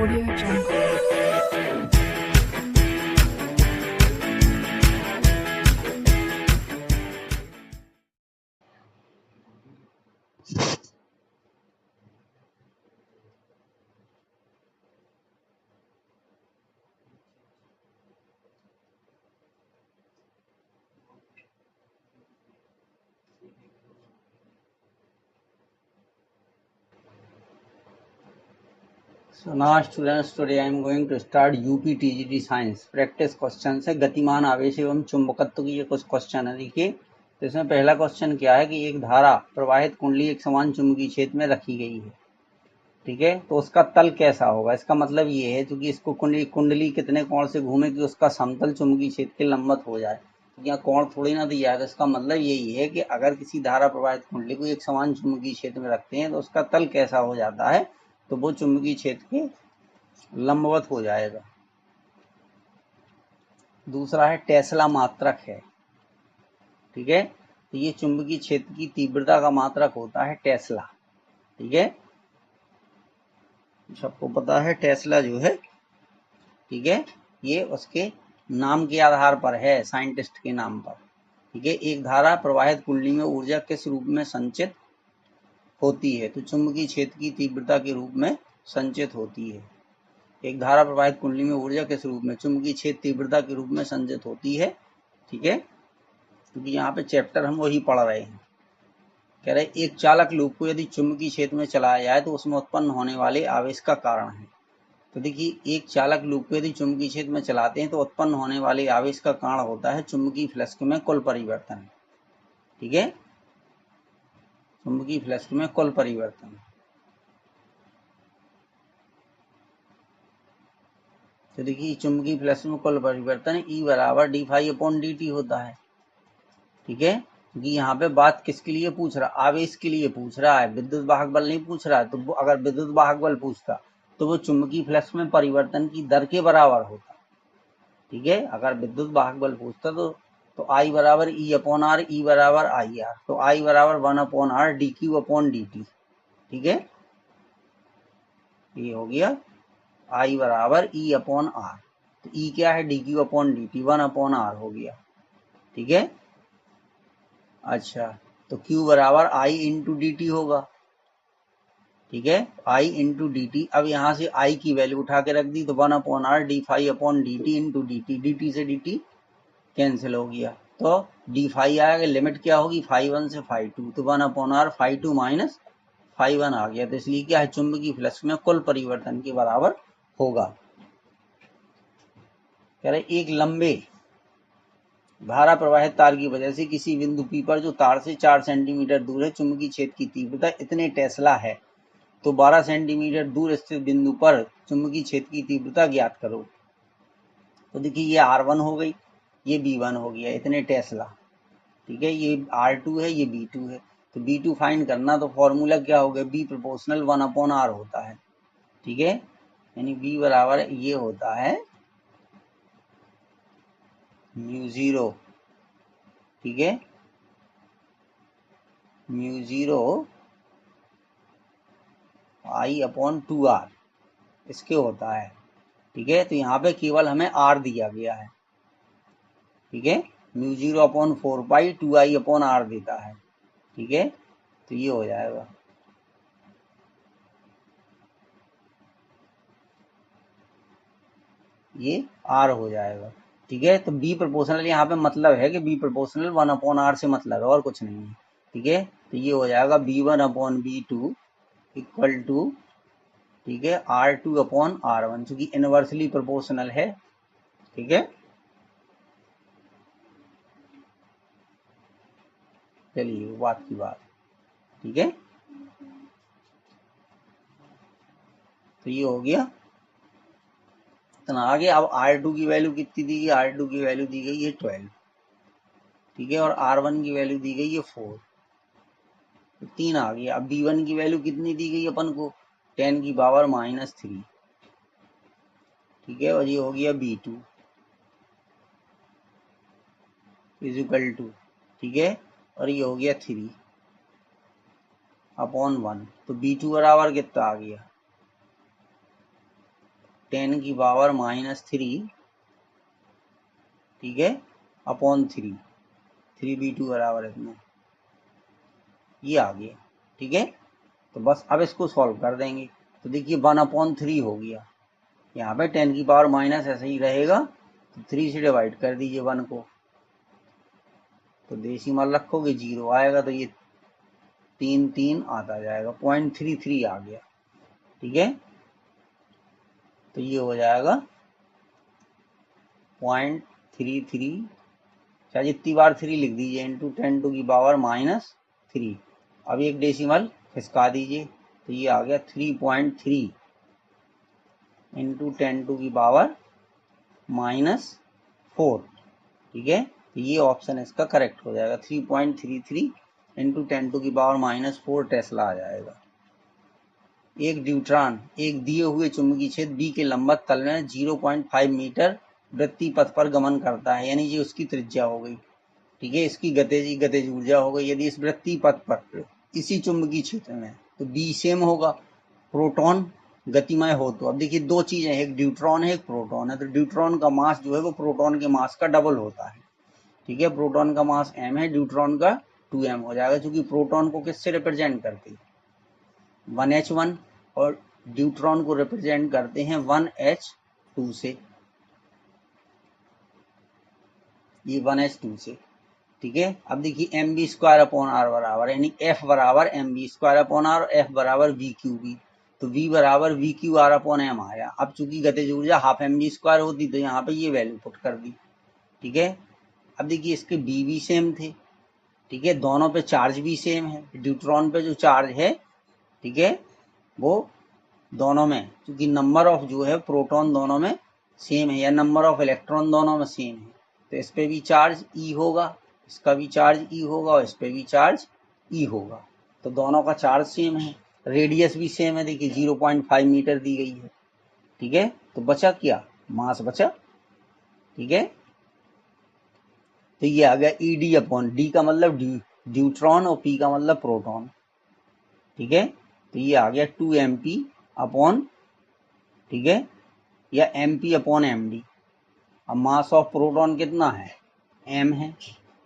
Audio Jungle. So now students, today I am going to start UPTGT Science practice question से गतिमान आवेश एवं चुंबकत्व की ये कुछ क्वेश्चन है। देखिए, तो इसमें पहला क्वेश्चन क्या है कि एक धारा प्रवाहित कुंडली एक समान चुंबकीय क्षेत्र में रखी गई है। ठीक है, तो उसका तल कैसा होगा। इसका मतलब ये है क्योंकि इसको कुंडली कितने कोण से घूमे कि उसका समतल चुंबकीय क्षेत्र के लंबवत हो जाए। तो यहाँ कोण थोड़ी ना दिया है, तो इसका मतलब यही है कि अगर किसी धारा प्रवाहित कुंडली को एक समान चुंबकीय क्षेत्र में रखते हैं तो उसका तल कैसा हो जाता है, तो वो चुंबकीय क्षेत्र के लंबवत हो जाएगा। दूसरा है टेस्ला मात्रक है। ठीक है, तो ये चुंबकीय क्षेत्र की तीव्रता का मात्रक होता है टेस्ला। ठीक है, सबको पता है टेस्ला जो है, ठीक है, ये उसके नाम के आधार पर है, साइंटिस्ट के नाम पर। ठीक है, एक धारा प्रवाहित कुंडली में ऊर्जा किस रूप में संचित होती है, तो चुंबकीय क्षेत्र की तीव्रता के रूप में संचित होती है। एक धारा प्रवाहित कुंडली में ऊर्जा किस रूप में, चुंबकीय क्षेत्र तीव्रता के रूप में संचित होती है। ठीक है, क्योंकि यहाँ पे चैप्टर हम वही पढ़ रहे हैं। कह रहे एक चालक लूप को यदि चुंबकीय क्षेत्र में चलाया जाए तो उसमें उत्पन्न होने वाले आवेश का कारण है। तो देखिए, एक चालक लूप को यदि चुंबकीय क्षेत्र में चलाते हैं तो उत्पन्न होने वाले आवेश का कारण होता है चुंबकीय फ्लक्स में कुल परिवर्तन। ठीक है, चुंबकीय फ्लक्स में कुल परिवर्तन। तो देखिए, चुंबकीय फ्लक्स में कुल परिवर्तन E बराबर d phi upon d t होता है। ठीक है, क्योंकि यहाँ पे बात किसके लिए पूछ रहा, आवेश के लिए पूछ रहा है, विद्युत वाहक बल नहीं पूछ रहा है। तो अगर विद्युत वाहक बल पूछता तो वो चुंबकीय फ्लक्स में परिवर्तन की दर के बराबर होता। ठीक है, अगर विद्युत वाहक बल पूछता तो I बराबर E अपॉन आर, E बराबर आई आर, तो I बराबर 1 upon R d q upon d t. ठीक है, ये हो गया I बराबर E अपॉन आर। तो E क्या है, d q upon d t, 1 upon R हो गया। ठीक है, अच्छा, तो Q बराबर I इंटू डी टी होगा। ठीक है, I इंटू डी टी। अब यहाँ से I की वैल्यू उठा के रख दी तो 1 upon R d phi upon d t into d t, d t से डी टी कैंसिल हो गया। तो डी फाई आएगा, लिमिट क्या होगी फाई 1 से फाई 2, तो 1 upon R phi 2 minus phi 1 आ गया। तो इसलिए क्या है, चुंबकीय फ्लक्स में कुल परिवर्तन के बराबर होगा। कह रहे एक लंबे धारा प्रवाहित तार की वजह से किसी बिंदु P पर जो तार से 4 सेंटीमीटर दूर है, चुंबकीय क्षेत्र की तीव्रता इतने टेस्ला है, तो 12 सेंटीमीटर दूर स्थित बिंदु पर चुंबकीय क्षेत्र की तीव्रता ज्ञात करो। तो देखिए, ये R1 हो गई, ये B1 हो गया, इतने टेस्ला। ठीक है, ये R2 है, ये B2 है। तो B2 फाइंड करना, तो फॉर्मूला क्या हो गया, B प्रोपोर्शनल 1 अपॉन R होता है। ठीक है, यानी B बराबर ये होता है म्यू जीरो। ठीक है, mu zero I upon 2R इसके होता है। ठीक है, तो यहाँ पे केवल हमें R दिया गया है। ठीक है, म्यू जीरो अपॉन 4 पाई 2I अपॉन R देता है। ठीक है, तो ये हो जाएगा, ये R हो जाएगा। ठीक है, तो B प्रोपोर्शनल यहाँ पे मतलब है कि B प्रोपोर्शनल 1 अपॉन R से मतलब है, और कुछ नहीं है। ठीक है, तो ये हो जाएगा B1 upon B2 equal to, ठीक है, R2 अपॉन R1, चूंकि इनवर्सली प्रोपोर्शनल है। ठीक है, चलिए बात की बात। ठीक है, तो ये हो गया इतना आगे। अब R2 की वैल्यू कितनी दी गई, R2 की वैल्यू दी गई है 12। ठीक है, और R1 की वैल्यू दी गई है 4, तो 3 आ गया। अब B1 की वैल्यू कितनी दी गई अपन को, 10 की पावर -3। ठीक है, और ये हो गया B2 इजिकल टू, ठीक है, और ये हो गया 3 अपॉन 1। तो B2 बराबर कितना आ गया, 10 की पावर -3, ठीक है, अपॉन 3b2 बराबर इतना, ये आ गया। ठीक है, तो बस अब इसको सॉल्व कर देंगे। तो देखिए 1/3 हो गया, यहाँ पे 10 की पावर माइनस ऐसे ही रहेगा, तो 3 से डिवाइड कर दीजिए 1 को, तो डेसिमल रखोगे 0 आएगा, तो ये 3 आता जाएगा, 0.33 आ गया। ठीक है, तो ये हो जाएगा 0.33, चाहे जितनी बार 3 लिख दीजिए, इंटू 10 टू की पावर -3। अब एक डेसिमल खिसका दीजिए, तो ये आ गया 3.3 इंटू 10 टू की पावर -4। ठीक है, तो ये ऑप्शन इसका करेक्ट हो जाएगा, 3.33 इंटू 10 टू की पावर -4 टेस्ला आ जाएगा। एक ड्यूट्रॉन एक दिए हुए चुंबकीय क्षेत्र बी के लंबवत तल में 0.5 मीटर वृत्तीय पथ पर गमन करता है, यानी ये उसकी त्रिज्या हो गई। ठीक है, इसकी गतिज ऊर्जा हो गई। यदि इस वृत्तीय पथ पर इसी चुंबकीय क्षेत्र में, तो बी सेम होगा, प्रोटॉन गतिमय हो। तो अब देखिए दो चीजें, एक ड्यूट्रॉन है, एक प्रोटॉन है, तो ड्यूट्रॉन का मास जो है वो प्रोटॉन के मास का डबल होता है। ठीक है, प्रोटॉन का मास m है, ड्यूट्रॉन का 2m हो जाएगा, क्योंकि प्रोटॉन को किससे रिप्रेजेंट करते हैं, 1h1, और ड्यूट्रॉन को रिप्रेजेंट करते हैं 1h2 से, ये 1h2 से। ठीक है, अब देखिए mv²/r बराबर, यानी F बराबर mv²/r और F बराबर vqb, तो V बराबर vqr/m आया। अब चूंकि गतिज ऊर्जा हाफ mv² होती, तो यहाँ पे ये वैल्यू पुट कर दी। ठीक है, अब देखिए इसके बी भी सेम थे। ठीक है, दोनों पे चार्ज भी सेम है, ड्यूट्रॉन पे जो चार्ज है, ठीक है, वो दोनों में, क्योंकि नंबर ऑफ जो है प्रोटॉन दोनों में सेम है, या नंबर ऑफ इलेक्ट्रॉन दोनों में सेम है, तो इस पे भी चार्ज ई होगा, इसका भी चार्ज ई होगा, और इस पे भी चार्ज ई होगा, तो दोनों का चार्ज सेम है। रेडियस भी सेम है, देखिए 0.5 मीटर दी गई है। ठीक है, तो बचा क्या, मास बचा। ठीक है, तो ये आ गया ED/, डी का मतलब ड्यूट्रॉन और पी का मतलब प्रोटॉन। ठीक है, तो ये आ गया 2mp/, ठीक है, या mp/md। अब मास ऑफ प्रोटॉन कितना है, m है,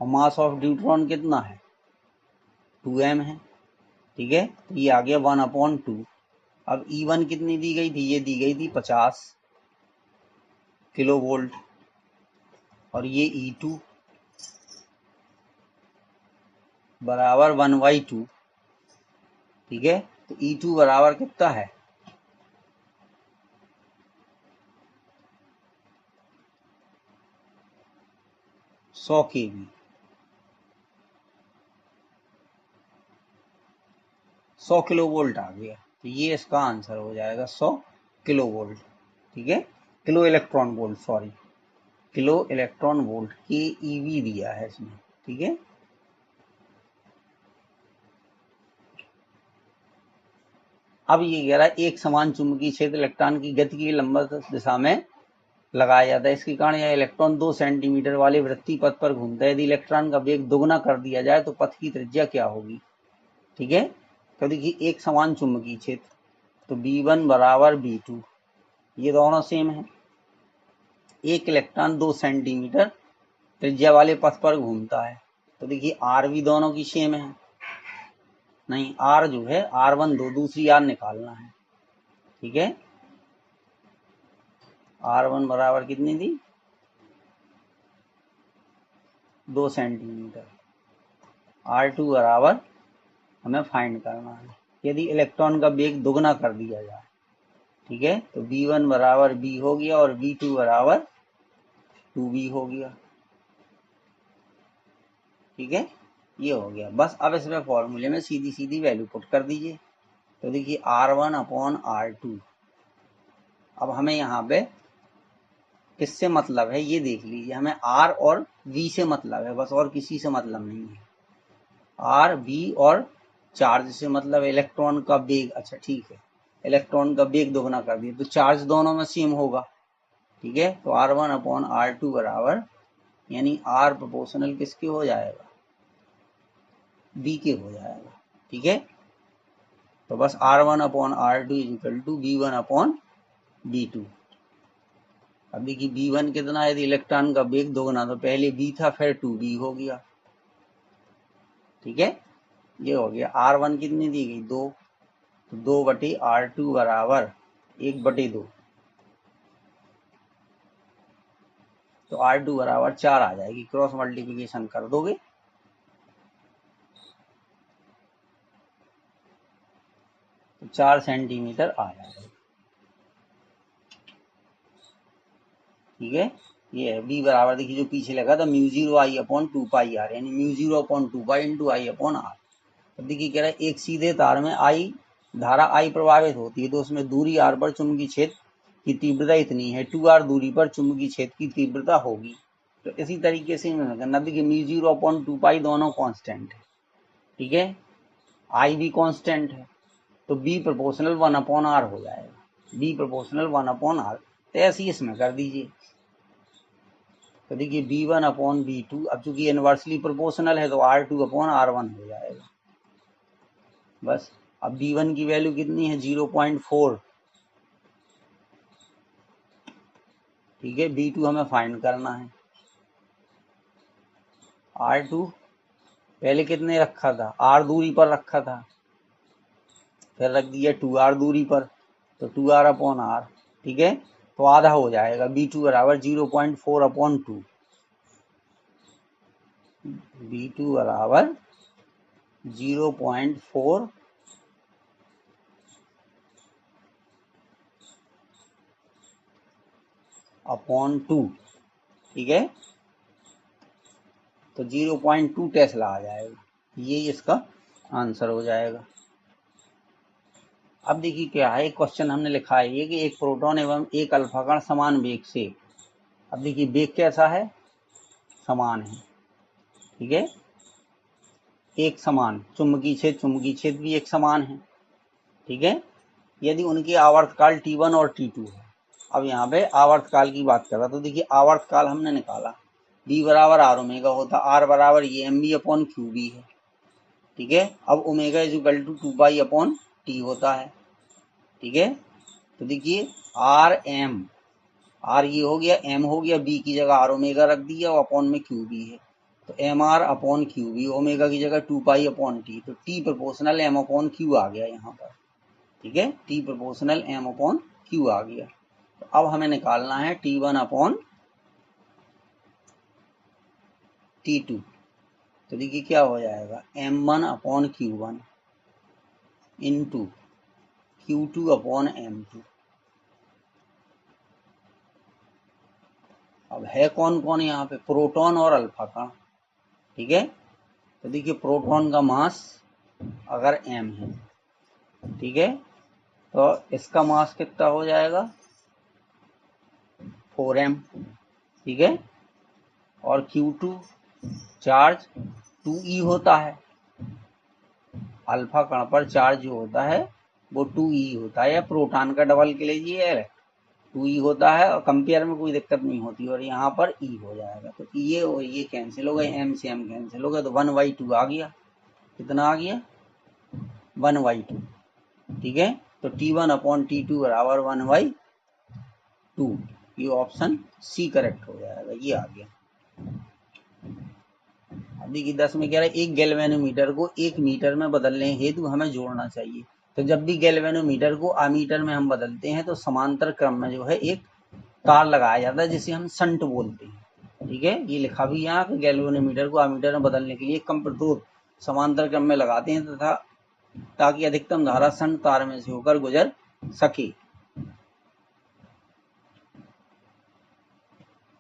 और मास ऑफ ड्यूट्रॉन कितना है, 2m है। ठीक है, तो ये आ गया 1/2। अब E1 कितनी दी गई थी, ये दी गई थी 50 किलोवोल्ट, और ये E2 बराबर 1/2। ठीक है, तो E2 बराबर कितना है, 100 kV, 100 किलोवोल्ट आ गया, तो ये इसका आंसर हो जाएगा 100 किलोवोल्ट। ठीक है, kilo electron volt, sorry, kilo electron volt, के ईवी दिया है इसमें। ठीक है, अब ये कह रहा है एक समान चुंबकीय क्षेत्र इलेक्ट्रॉन की गति की लंबवत दिशा में लगाया जाता है, इसके कारण यह इलेक्ट्रॉन 2 सेंटीमीटर वाले वृत्तीय पथ पर घूमता है। यदि इलेक्ट्रॉन का वेग दोगुना कर दिया जाए तो पथ की त्रिज्या क्या होगी। ठीक है, तो देखिए एक समान चुंबकीय क्षेत्र, तो B1 बराबर B2, ये दोनों सेम है। एक इलेक्ट्रॉन 2 सेंटीमीटर त्रिज्या वाले पथ पर घूमता है, तो देखिए R भी दोनों की सेम है, नहीं R जो है R1 2, दूसरी R निकालना है। ठीक है, R1 बराबर कितनी थी, 2 सेंटीमीटर, R2 बराबर हमें फाइंड करना है यदि इलेक्ट्रॉन का वेग दोगुना कर दिया जाए। ठीक है, तो B1 बराबर B हो गया, और B2 बराबर 2B हो गया। ठीक है, ये हो गया। बस अब इसमें फॉर्मूले में सीधी सीधी वैल्यू पुट कर दीजिए, तो देखिए R1/R2। अब हमें यहाँ पे किससे मतलब है ये देख लीजिए, हमें R और V से मतलब है बस, और किसी से मतलब नहीं है। R V और चार्ज से मतलब इलेक्ट्रॉन का वेग, अच्छा ठीक है, इलेक्ट्रॉन का वेग दोगुना कर दिया, तो चार्ज दोनों में सेम होगा। ठीक है, तो R1/R2 बराबर, यानी R प्रोपोर्शनल किसके हो जाएगा, B के हो जाएगा। ठीक है, तो बस R1/R2 इक्वल टू B1/B2। अब देखिए B1 कितना है, यदि इलेक्ट्रॉन का वेग दोगुना तो पहले B था फिर 2B हो गया। ठीक है, ये हो गया। R1 कितनी दी गई 2, तो 2/R2 बराबर 1/2, तो R2 बराबर 4 आ जाएगी। क्रॉस मल्टीप्लीकेशन कर दोगे तो 4 सेंटीमीटर आ जाएगा। ठीक है, ये है B बराबर, देखिए जो पीछे लगा था μ0I/2πr, यानी μ0/2π × I/r। अब देखिए कह रहा है एक सीधे तार में I धारा I प्रभावित होती है, तो उसमें दूरी r पर चुंबकीय क्षेत्र की तीव्रता इतनी है, 2r दूरी पर चुंबकीय क्षेत्र की तीव्रता होगी। तो इसी तरीके से करना, देखिए μ0/2π दोनों कांस्टेंट है। ठीक है, I भी कांस्टेंट है, तो B प्रोपोर्शनल 1/r हो जाएगा। B प्रोपोर्शनल 1/r, तो ऐसे ही इसमें कर दीजिए। तो देखिए B1/B2, अब चूंकि इनवर्सली प्रोपोर्शनल है तो R2/R1 हो जाएगा। बस, अब B1 की वैल्यू कितनी है 0.4। ठीक है, B2 हमें फाइंड करना है। R2 पहले कितने रखा था, R दूरी पर रखा था, फिर रख दिया 2R दूरी पर, तो 2R/R। ठीक है, तो आधा हो जाएगा। B2 बराबर 0.4/2, B2 बराबर 0.4/2। ठीक है, तो 0.2 टेस्ला आ जाएगा। ये इसका आंसर हो जाएगा। अब देखिए क्या है, क्वेश्चन हमने लिखा है ये कि एक प्रोटॉन एवं एक अल्फा कण समान वेग से, अब देखिए वेग कैसा है, समान है। ठीक है, एक समान चुंबकीय क्षेत्र भी एक समान है। ठीक है, यदि उनकी आवर्तकाल T1 और T2 है। अब यहाँ पे आवर्तकाल की बात कर रहा, तो देखिए आवर्तकाल हमने निकाला, B बराबर R ओमेगा होता, R बराबर ये mv/qb है। ठीक है, अब ओमेगा इक्वल टू 2π/T होता है। ठीक है, तो देखिए R ये हो गया, M हो गया, B की जगह R ओमेगा रख दिया और अपॉन में QB है, तो MR/QB, ओमेगा की जगह 2π/T, तो T प्रोपोर्शनल M/Q आ गया यहाँ पर। ठीक है, T प्रोपोर्शनल M/Q आ गया। तो अब हमें निकालना है T1/T2। तो देखिए क्या हो जाएगा, M1/Q1 इंटू Q2/M2। अब है कौन कौन यहाँ पे, प्रोटॉन और अल्फा कण। ठीक है, तो देखिए प्रोटॉन का मास अगर m है, ठीक है, तो इसका मास कितना हो जाएगा 4m। ठीक है, और Q2 चार्ज 2e होता है, अल्फा कण पर चार्ज जो होता है वो 2e होता है, या प्रोटॉन का डबल के लीजिए 2e होता है, और कंपेयर में कोई दिक्कत नहीं होती, और यहाँ पर e हो जाएगा, तो ये और ये कैंसिल हो गए, m से m कैंसिल हो गया, तो 1/2 आ गया। कितना आ गया 1/2। ठीक है, तो T1/T2 बराबर 1/2। ये ऑप्शन सी करेक्ट हो जाएगा, ये आ गया। अब देखिए 10 में कह रहा है एक गैल्वेनोमीटर को 1 मीटर में बदलने हेतु हमें जोड़ना चाहिए। तो जब भी गैल्वेनोमीटर को अमीटर में हम बदलते हैं तो समांतर क्रम में जो है एक तार लगाया जाता है जिसे हम शंट बोलते हैं। ठीक है, ये लिखा भी यहाँ कि गैल्वेनोमीटर को अमीटर में बदलने के लिए कम प्रतिरोध समांतर क्रम में लगाते हैं तथा ताकि अधिकतम धारा शंट तार में से होकर गुजर सके।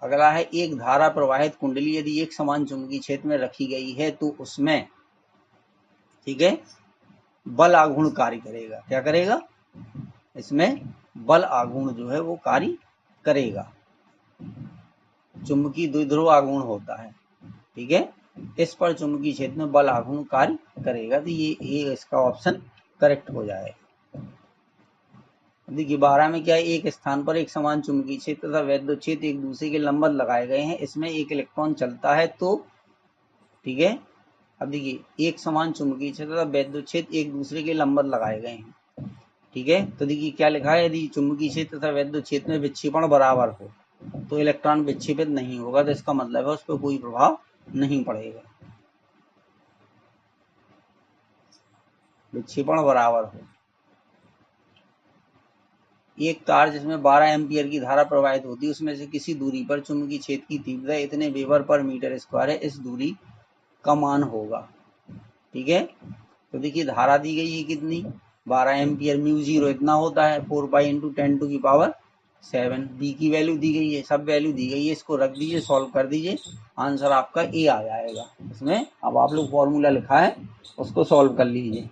अगला है एक धारा प्रवाहित कुंडली यदि एक समान चुंबकीय क्षेत्र में रखी गई है तो उसमें, ठीक है, बल आघूर्ण कार्य करेगा। क्या करेगा, इसमें बल आघूर्ण जो है वो कार्य करेगा। चुंबकीय द्विध्रुव आघूर्ण होता है। ठीक है, इस पर चुंबकीय क्षेत्र में बल आघूर्ण कार्य करेगा, तो ये इसका ऑप्शन करेक्ट हो जाएगा। देखिए 12 में क्या है, एक स्थान पर एक समान चुंबकीय क्षेत्र तथा वैद्युत क्षेत्र एक दूसरे के लंबवत लगाए गए हैं, इसमें एक इलेक्ट्रॉन चलता है तो, ठीक है, अब देखिए एक समान चुंबकीय क्षेत्र तथा वैद्युत क्षेत्र एक दूसरे के लंबवत लगाए गए हैं। ठीक है, तो देखिए क्या लिखा है, यदि चुंबकीय क्षेत्र तथा वैद्युत क्षेत्र में विक्षेपण बराबर हो, तो इलेक्ट्रॉन विक्षेपित नहीं होगा, तो इसका मतलब है उस पर कोई प्रभाव नहीं पड़ेगा। विक्षेपण बराबर हो। एक तार जिसमें 12 एम्पियर की धारा प्रवाहित होती है, उसमें से किसी दूरी पर चुंबकीय क्षेत्र की तीव्रता इतने वेबर पर मीटर स्क्वायर है, इस दूरी का मान होगा। ठीक है, तो देखिए धारा दी गई है कितनी, 12 एम्पियर, म्यू जीरो इतना होता है, 4 पाई इंटू 10⁻⁷। बी की वैल्यू दी गई है, सब वैल्यू दी गई है, इसको रख दीजिए, सॉल्व कर दीजिए, आंसर आपका ए आ जाएगा। इसमें अब आप लोग फॉर्मूला लिखा है उसको सॉल्व कर लीजिए।